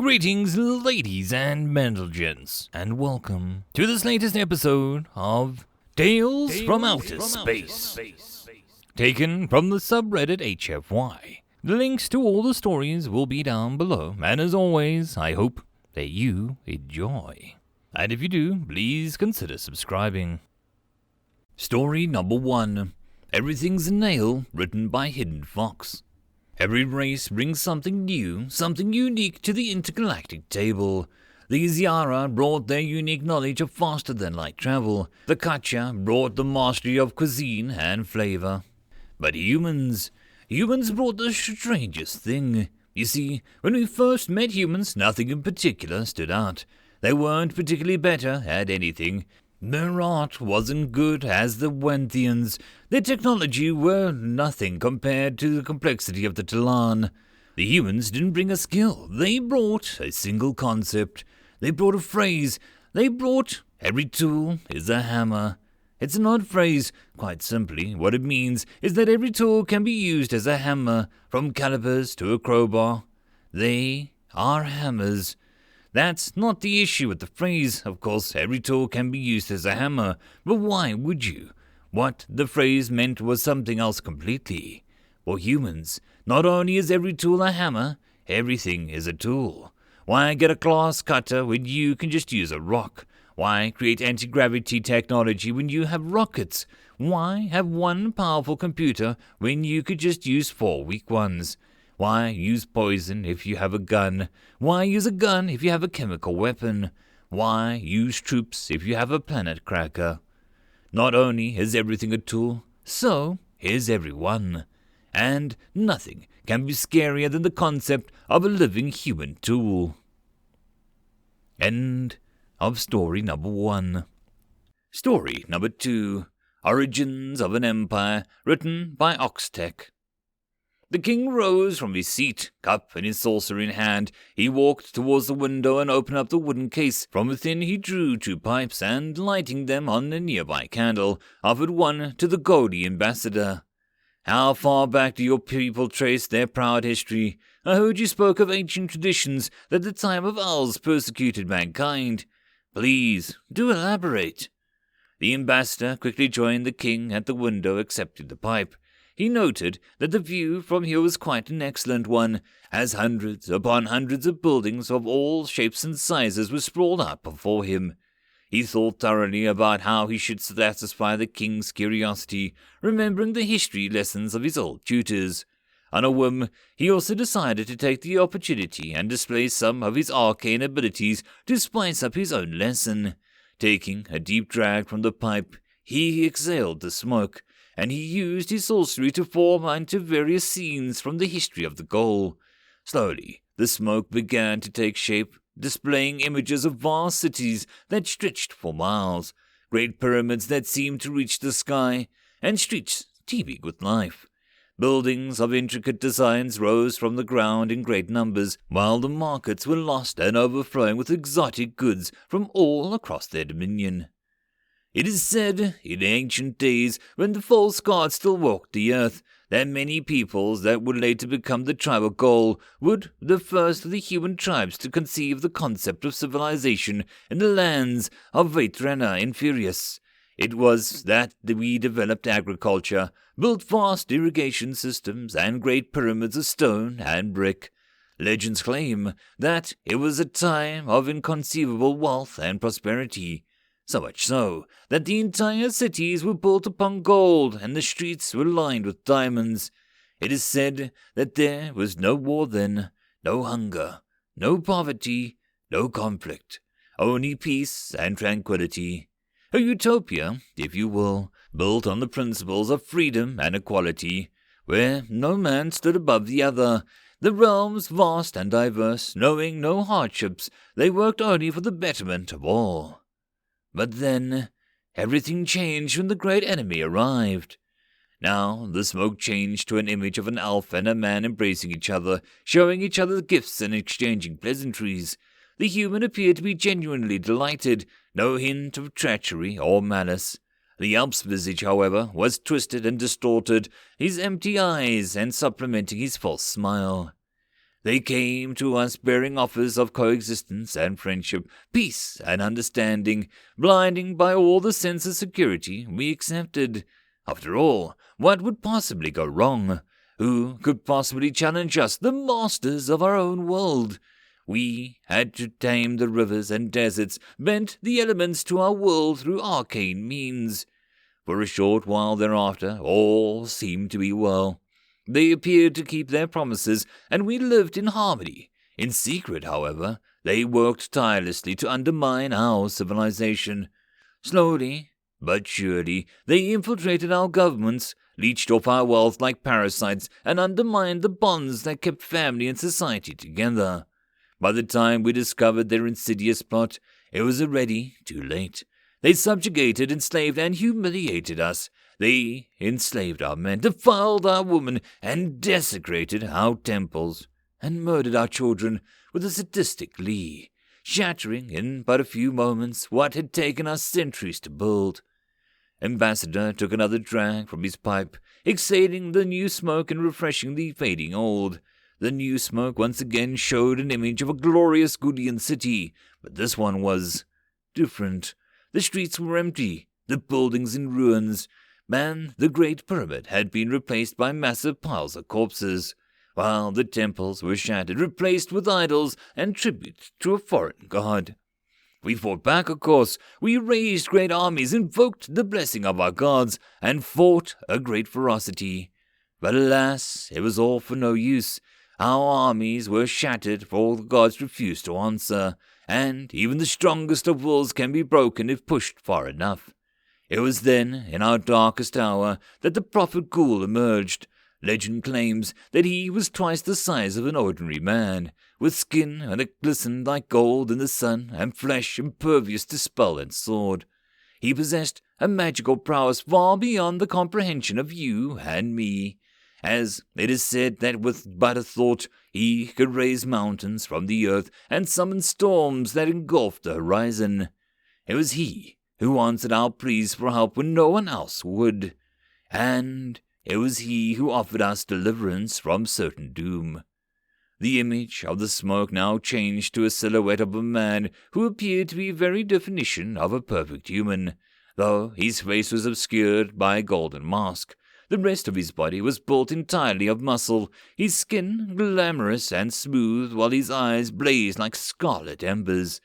Greetings, ladies and gents, and welcome to this latest episode of Tales from Outer Space, taken from the subreddit HFY. The links to all the stories will be down below, and as always, I hope that you enjoy. And if you do, please consider subscribing. Story number 1. Everything's a Nail, written by Hidden Fox. Every race brings something new, something unique to the intergalactic table. The Iziara brought their unique knowledge of faster-than-light travel. The Kacha brought the mastery of cuisine and flavor. But humans brought the strangest thing. You see, when we first met humans, nothing in particular stood out. They weren't particularly better at anything. Their art wasn't good as the Wenthians. Their technology were nothing compared to the complexity of the Talan. The humans didn't bring a skill. They brought a single concept. They brought a phrase. They brought every tool is a hammer. It's an odd phrase. Quite simply, what it means is that every tool can be used as a hammer, from calipers to a crowbar. They are hammers. That's not the issue with the phrase. Of course, every tool can be used as a hammer, but why would you? What the phrase meant was something else completely. For humans, not only is every tool a hammer, everything is a tool. Why get a glass cutter when you can just use a rock? Why create anti-gravity technology when you have rockets? Why have one powerful computer when you could just use 4 weak ones? Why use poison if you have a gun? Why use a gun if you have a chemical weapon? Why use troops if you have a planet cracker? Not only is everything a tool, so is everyone. And nothing can be scarier than the concept of a living human tool. End of story number 1. Story number 2. Origins of an Empire, written by Oxtech. The king rose from his seat, cup and his saucer in hand. He walked towards the window and opened up the wooden case. From within he drew 2 pipes and, lighting them on a nearby candle, offered one to the Godi ambassador. How far back do your people trace their proud history? I heard you spoke of ancient traditions that the time of owls persecuted mankind. Please, do elaborate. The ambassador quickly joined the king at the window, accepted the pipe. He noted that the view from here was quite an excellent one, as hundreds upon hundreds of buildings of all shapes and sizes were sprawled out before him. He thought thoroughly about how he should satisfy the king's curiosity, remembering the history lessons of his old tutors. On a whim, he also decided to take the opportunity and display some of his arcane abilities to spice up his own lesson. Taking a deep drag from the pipe, he exhaled the smoke, and he used his sorcery to form into various scenes from the history of the goal. Slowly, the smoke began to take shape, displaying images of vast cities that stretched for miles, great pyramids that seemed to reach the sky, and streets teeming with life. Buildings of intricate designs rose from the ground in great numbers, while the markets were lost and overflowing with exotic goods from all across their dominion. It is said, in ancient days, when the false gods still walked the earth, that many peoples that would later become the tribal goal would the first of the human tribes to conceive the concept of civilization in the lands of Vaitrana Inferius. It was that we developed agriculture, built vast irrigation systems, and great pyramids of stone and brick. Legends claim that it was a time of inconceivable wealth and prosperity. So much so that the entire cities were built upon gold and the streets were lined with diamonds. It is said that there was no war then, no hunger, no poverty, no conflict, only peace and tranquility. A utopia, if you will, built on the principles of freedom and equality, where no man stood above the other. The realms vast and diverse, knowing no hardships, they worked only for the betterment of all. But then, everything changed when the great enemy arrived. Now, the smoke changed to an image of an elf and a man embracing each other, showing each other gifts and exchanging pleasantries. The human appeared to be genuinely delighted, no hint of treachery or malice. The elf's visage, however, was twisted and distorted, his empty eyes and supplementing his false smile. They came to us bearing offers of coexistence and friendship, peace and understanding, blinding by all the sense of security we accepted. After all, what would possibly go wrong? Who could possibly challenge us, the masters of our own world? We had to tame the rivers and deserts, bent the elements to our will through arcane means. For a short while thereafter, all seemed to be well. They appeared to keep their promises, and we lived in harmony. In secret, however, they worked tirelessly to undermine our civilization. Slowly, but surely, they infiltrated our governments, leached off our wealth like parasites, and undermined the bonds that kept family and society together. By the time we discovered their insidious plot, it was already too late. They subjugated, enslaved, and humiliated us. They enslaved our men, defiled our women, and desecrated our temples, and murdered our children with a sadistic glee, shattering in but a few moments what had taken us centuries to build. Ambassador took another drag from his pipe, exhaling the new smoke and refreshing the fading old. The new smoke once again showed an image of a glorious Gudian city, but this one was different. The streets were empty, the buildings in ruins, and the Great Pyramid had been replaced by massive piles of corpses, while the temples were shattered, replaced with idols and tributes to a foreign god. We fought back, of course. We raised great armies, invoked the blessing of our gods, and fought a great ferocity. But alas, it was all for no use. Our armies were shattered, for all the gods refused to answer, and even the strongest of wills can be broken if pushed far enough. It was then, in our darkest hour, that the prophet Ghoul emerged. Legend claims that he was twice the size of an ordinary man, with skin that glistened like gold in the sun, and flesh impervious to spell and sword. He possessed a magical prowess far beyond the comprehension of you and me, as it is said that with but a thought he could raise mountains from the earth and summon storms that engulfed the horizon. It was he who answered our pleas for help when no one else would, and it was he who offered us deliverance from certain doom. The image of the smoke now changed to a silhouette of a man who appeared to be the very definition of a perfect human, though his face was obscured by a golden mask. The rest of his body was built entirely of muscle, his skin glamorous and smooth, while his eyes blazed like scarlet embers.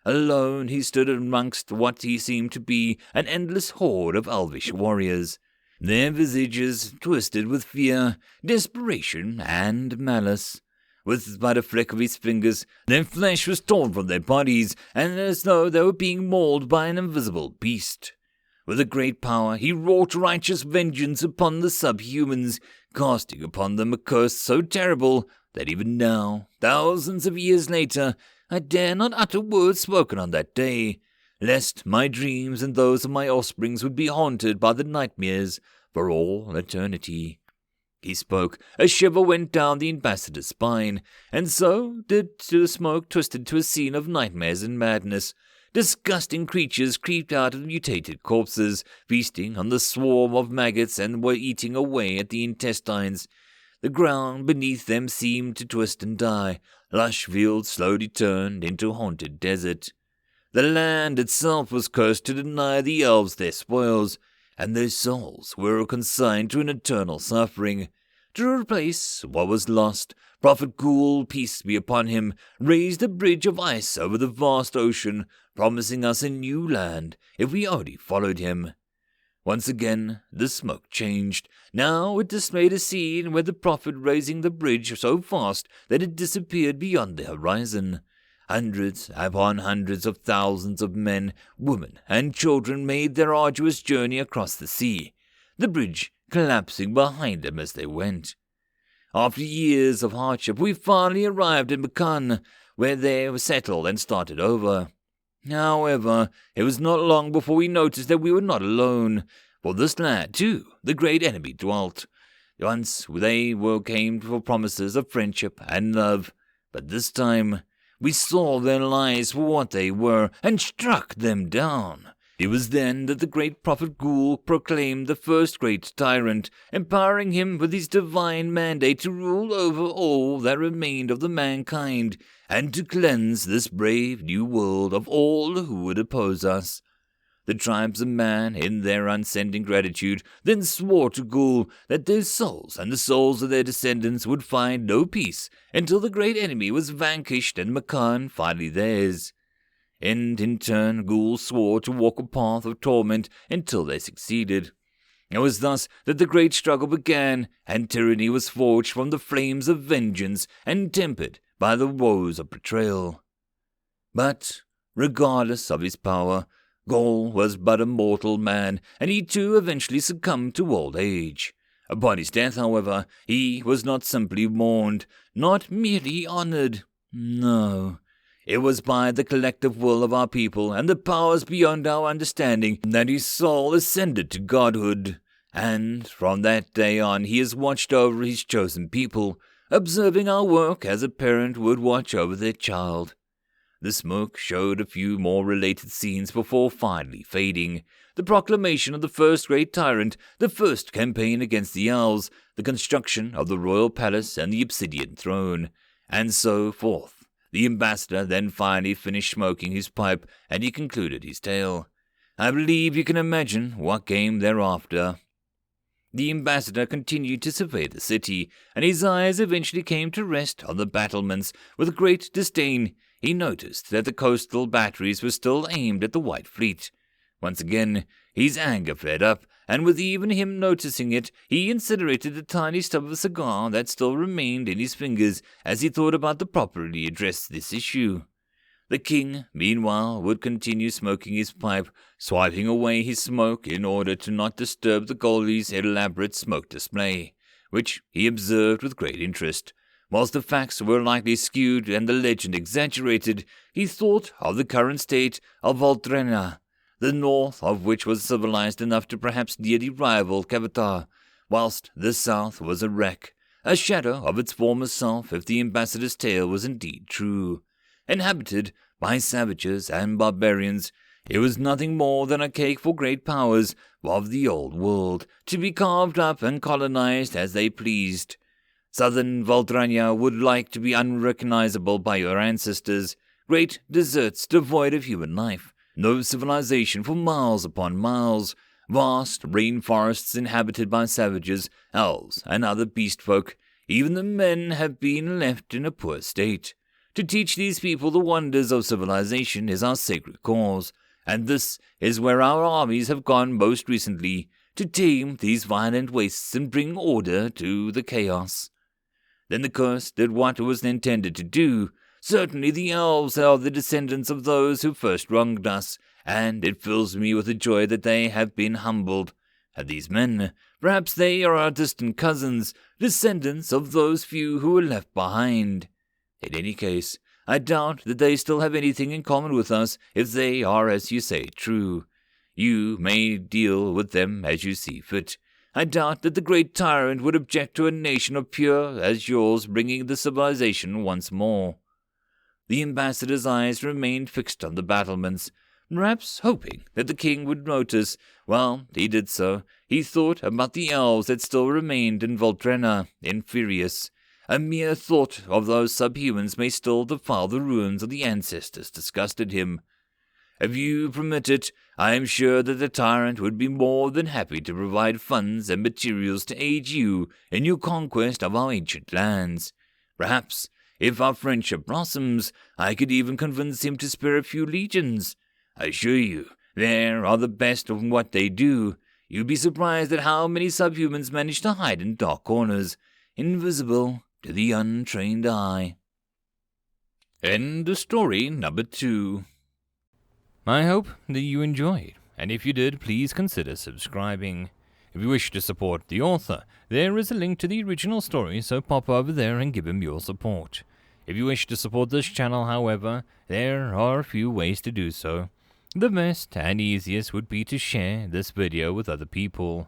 Alone he stood amongst what he seemed to be an endless horde of elvish warriors, their visages twisted with fear, desperation, and malice. With but a flick of his fingers, their flesh was torn from their bodies, and as though they were being mauled by an invisible beast. With a great power, he wrought righteous vengeance upon the subhumans, casting upon them a curse so terrible that even now, thousands of years later, I dare not utter words spoken on that day, lest my dreams and those of my offsprings would be haunted by the nightmares for all eternity. He spoke, a shiver went down the ambassador's spine, and so did the smoke twisted to a scene of nightmares and madness. Disgusting creatures creeped out of mutated corpses, feasting on the swarm of maggots and were eating away at the intestines. The ground beneath them seemed to twist and die. Lush fields slowly turned into haunted desert. The land itself was cursed to deny the elves their spoils, and their souls were consigned to an eternal suffering. To replace what was lost, Prophet Ghoul, peace be upon him, raised a bridge of ice over the vast ocean, promising us a new land if we only followed him. Once again, the smoke changed. Now it displayed a scene where the prophet raising the bridge so fast that it disappeared beyond the horizon. Hundreds upon hundreds of thousands of men, women, and children made their arduous journey across the sea, the bridge collapsing behind them as they went. After years of hardship, we finally arrived in Makan, where they were settled and started over. However, it was not long before we noticed that we were not alone, for this land, too, the great enemy dwelt. Once they came for promises of friendship and love, but this time we saw their lies for what they were and struck them down. It was then that the great prophet Ghoul proclaimed the first great tyrant, empowering him with his divine mandate to rule over all that remained of the mankind, and to cleanse this brave new world of all who would oppose us. The tribes of man, in their unsending gratitude, then swore to Ghoul that their souls and the souls of their descendants would find no peace until the great enemy was vanquished and Makan finally theirs. And in turn, Ghoul swore to walk a path of torment until they succeeded. It was thus that the great struggle began, and tyranny was forged from the flames of vengeance and tempered by the woes of betrayal. But, regardless of his power, Ghoul was but a mortal man, and he too eventually succumbed to old age. Upon his death, however, he was not simply mourned, not merely honored. No. It was by the collective will of our people and the powers beyond our understanding that his soul ascended to godhood, and from that day on he has watched over his chosen people, observing our work as a parent would watch over their child. The smoke showed a few more related scenes before finally fading. The proclamation of the first great tyrant, the first campaign against the owls, the construction of the royal palace and the obsidian throne, and so forth. The ambassador then finally finished smoking his pipe, and he concluded his tale. I believe you can imagine what came thereafter. The ambassador continued to survey the city, and his eyes eventually came to rest on the battlements with great disdain. He noticed that the coastal batteries were still aimed at the White Fleet. Once again, his anger flared up, and with even him noticing it, he incinerated the tiny stub of a cigar that still remained in his fingers as he thought about the properly address this issue. The king, meanwhile, would continue smoking his pipe, swiping away his smoke in order to not disturb the goalie's elaborate smoke display, which he observed with great interest. Whilst the facts were likely skewed and the legend exaggerated, he thought of the current state of Voltrena, the north of which was civilized enough to perhaps nearly rival Cavatar, whilst the south was a wreck, a shadow of its former self if the ambassador's tale was indeed true. Inhabited by savages and barbarians, it was nothing more than a cake for great powers of the old world, to be carved up and colonized as they pleased. Southern Voldrania would like to be unrecognizable by your ancestors, great deserts devoid of human life, no civilization for miles upon miles, vast rainforests inhabited by savages, elves, and other beast folk. Even the men have been left in a poor state. To teach these people the wonders of civilization is our sacred cause, and this is where our armies have gone most recently, to tame these violent wastes and bring order to the chaos. Then the curse did what it was intended to do. Certainly the elves are the descendants of those who first wronged us, and it fills me with the joy that they have been humbled. And these men, perhaps they are our distant cousins, descendants of those few who were left behind. In any case, I doubt that they still have anything in common with us if they are, as you say, true. You may deal with them as you see fit. I doubt that the great tyrant would object to a nation of pure as yours bringing the civilization once more. The ambassador's eyes remained fixed on the battlements, perhaps hoping that the king would notice. While he did so, he thought about the elves that still remained in Voltrena, inferious. A mere thought of those subhumans may still defile the ruins of the ancestors disgusted him. If you permit it, I am sure that the tyrant would be more than happy to provide funds and materials to aid you in your conquest of our ancient lands. Perhaps, if our friendship blossoms, I could even convince him to spare a few legions. I assure you, they are the best of what they do. You'd be surprised at how many subhumans manage to hide in dark corners, invisible to the untrained eye. End of story number 2. I hope that you enjoyed, and if you did, please consider subscribing. If you wish to support the author, there is a link to the original story, so pop over there and give him your support. If you wish to support this channel, however, there are a few ways to do so. The best and easiest would be to share this video with other people,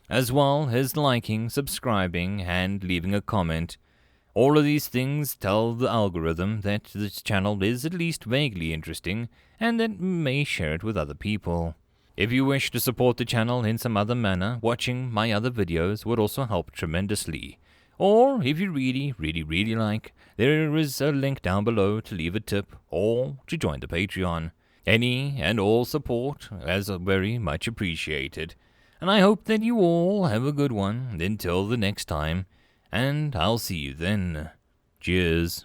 as well as liking, subscribing, and leaving a comment. All of these things tell the algorithm that this channel is at least vaguely interesting and that may share it with other people. If you wish to support the channel in some other manner, watching my other videos would also help tremendously. Or, if you really like, there is a link down below to leave a tip or to join the Patreon. Any and all support is very much appreciated. And I hope that you all have a good one until the next time, and I'll see you then. Cheers.